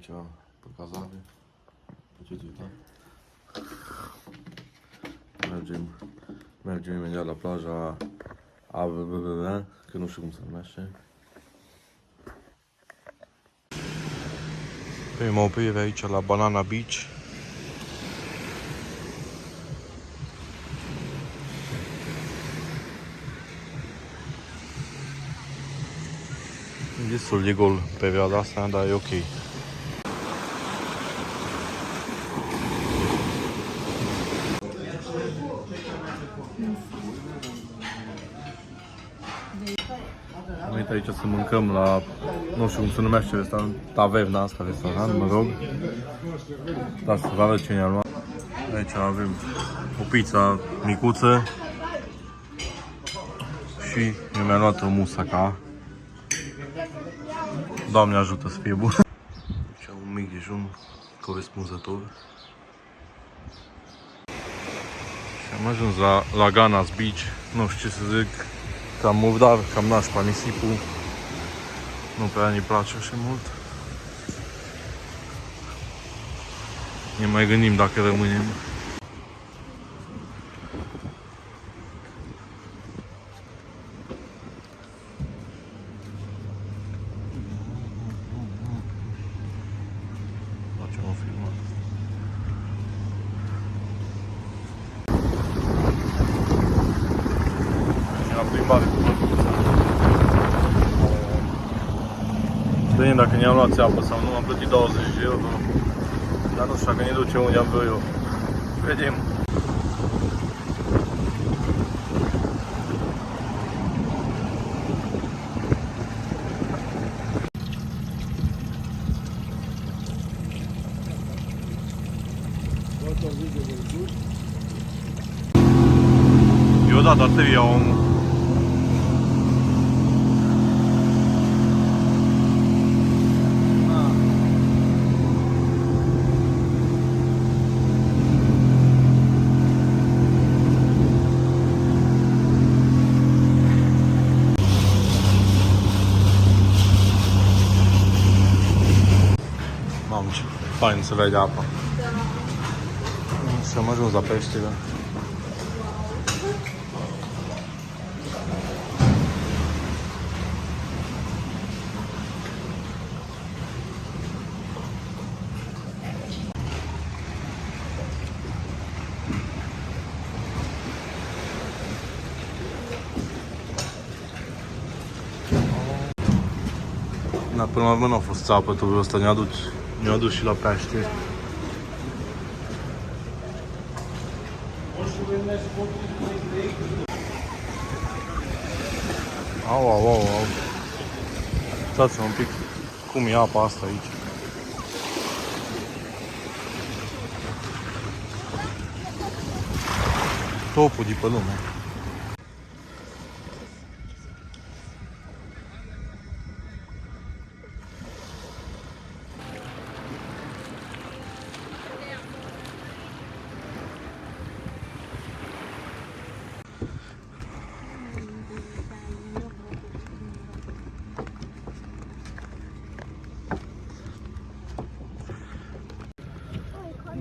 aici pe cazare. Puteți uita. Mergem imediat la plaja ABBB, că nu știu cum se numește. Prima oprire aici la Banana Beach. E destul de gol pe perioada asta, dar e ok. Am venit aici să mâncăm la, nu știu cum se numește restaurant, taverna asta, restaurant, mă rog. Da, să vă arăt cine a luat. Aici avem o pizza micuță și eu mi-am luat o musaca. Doamne ajută să fie bun. Aici un mic dejun corespunzător. Și am ajuns la Ganas Beach, nu știu ce să zic. Cam murdar, cam nașpa nisipul. Nu prea ne place așa mult. Ne mai gândim dacă rămânem. Facem o filmare. Ne-am plimbat cu băcuța. Vedem dacă ne-am luat țeapă sau nu, am plătit 20 de euro. Dar nu știu dacă ne duce unde am vrut eu. Vedem. Eu dat bateria omul. Mamă, ce fain să vede apa. Și am ajuns la peșteră. Dar până la urmă nu a fost țapătul ăsta, ne-a dus și la pește. Au. Uitați-vă un pic cum e apa asta aici. Topul de pe lume.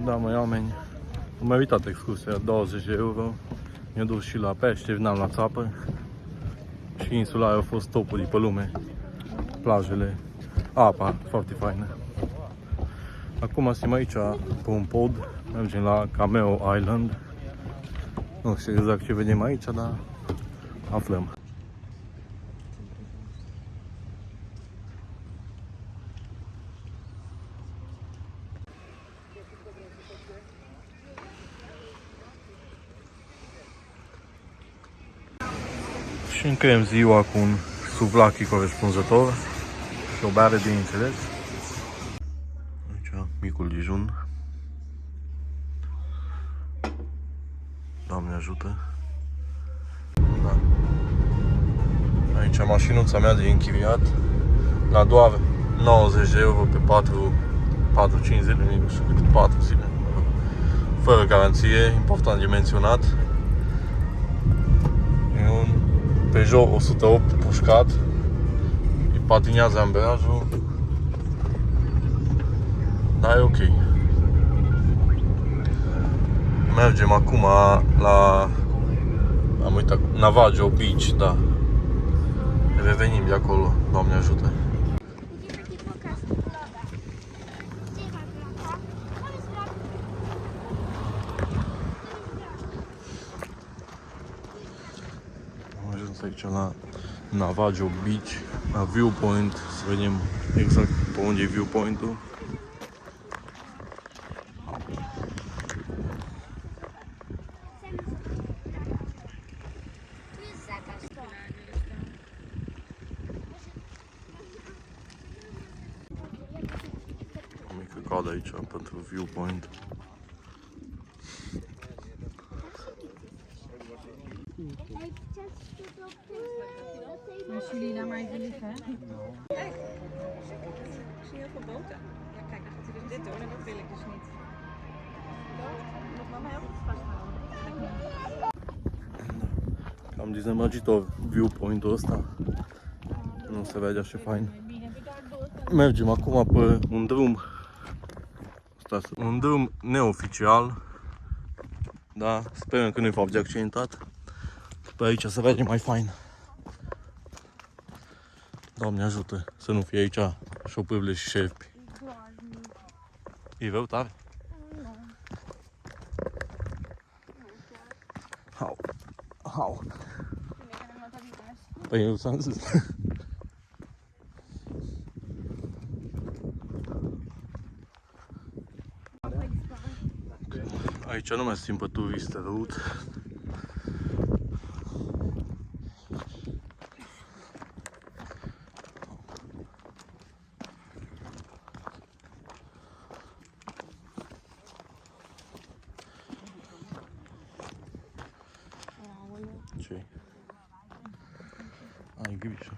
Da, măi, oameni, am meritat excursia, 20 de euro. Ne-a dus și la pește, veneam la țapă. Și insula a fost topul de pe lume. Plajele, apa, foarte faină. Acum suntem aici pe un pod, mergem la Cameo Island. Nu știu exact ce vedem aici, dar aflăm. Și încheiem ziua cu un suvlaki corespunzător și o bere, bineînțeles. Aici micul dejun. Doamne ajută. Da. Aici mașinuța mea de închiriat la doar 90 de euro pe 4-5 zile, nu știu câte, 4 zile. Fără garanție, important de menționat. E un Peugeot 108 pușcat, îi patinează amberajul. Da, e ok. Mergem acum la... Am uitat, Navajo Beach, da. Revenim de acolo, Doamne ajută. Am ajuns aici la Navajo Beach, la viewpoint, să vedem exact pe unde e viewpoint-ul. O mică cadă aici pentru viewpoint. Als jullie naar mij willen liggen. Kijk, ik zie heel veel boten. Ja, kijk, dan gaat hij dus dit doen en dat wil ik dus niet. Moet mama heel goed vasthouden. Am dezamăgit-o viewpoint-ul ăsta. Nu se vede așa fain. Mergem acum pe un drum. Un drum neoficial. Da, sperăm că nu-i fapt de accidentat. Pe aici se vede mai fain. Doamne ajută să nu fie aici șopârle și șerpi. E rău tare? Au. Au. Păi eu ți-am zis. Aici nu mai simt pe turiste răut. Ce? Ai grijă.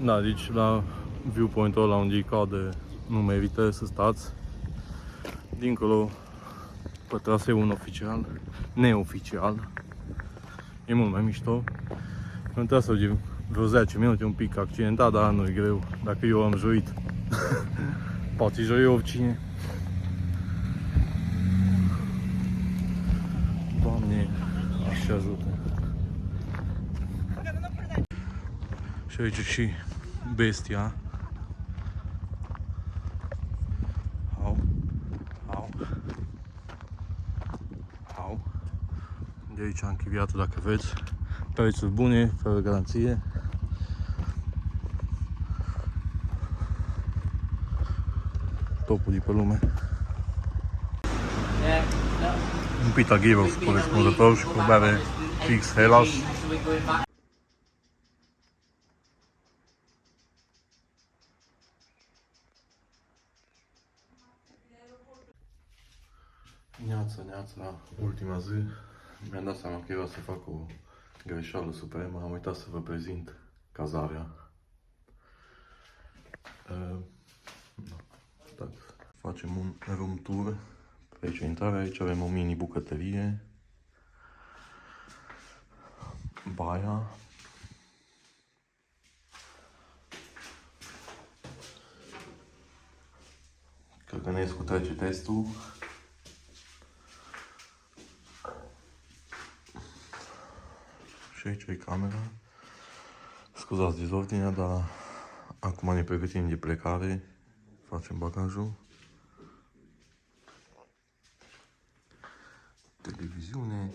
Da, deci la viewpoint-ul ăla unde e cade nu merită să stați. Dincolo, pe traseul oficial, neoficial, e mult mai mișto. În traseul de vreo 10 minute un pic accidentat, dar nu e greu. Dacă eu am joit, poate joi oricine. Doamne, așa ajută. Și aici și bestia. Au. Au. Au. De aici închiriatul, dacă vreți. Prețuri bune, fără garanție. Topul de pe lume. Un pita gyros corespunzător și cu bere fix Hellas. Neața, ultima zi, mi-am dat seama că era să fac o greșeală supremă, am uitat să vă prezint cazarea. Facem un room tour. Pe aici intrarea, aici avem o mini bucătărie, baia, Căcănescu trece testul. Și aici e camera. Scuzați dezordinea, dar acum ne pregătim de plecare. Facem bagajul. Televiziune.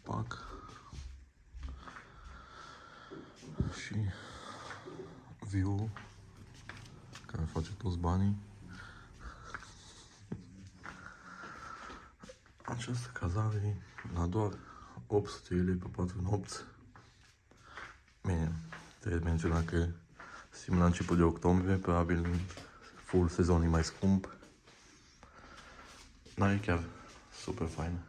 Pac. Și view care face toți banii. Această cazare la doar 800 lei pe 4 nopți. Bine, trebuie menționat că suntem la început de octombrie, probabil full sezon e mai scump. Dar e chiar super fain.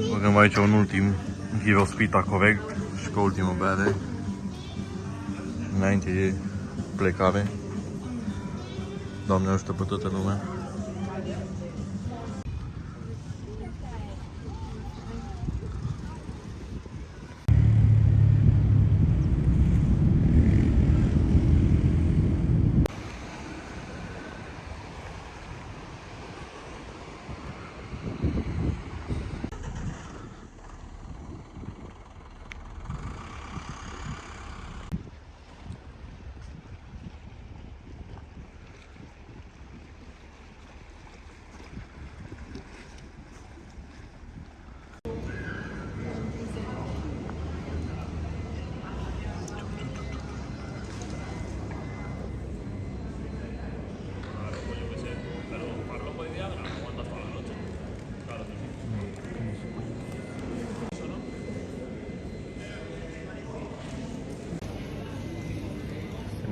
Băgăm aici un ultim gyros pita corect și cu ultimă bere înainte de plecare. Doamne ajută pe toată lumea.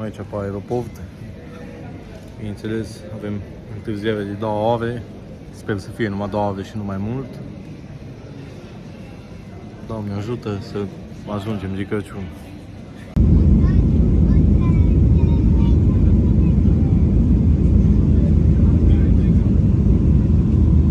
aici pe aeroport. Bineînțeles, avem întârziere de 2 ore. Sper să fie numai 2 ore și nu mai mult. Doamne ajută să ajungem de Crăciun.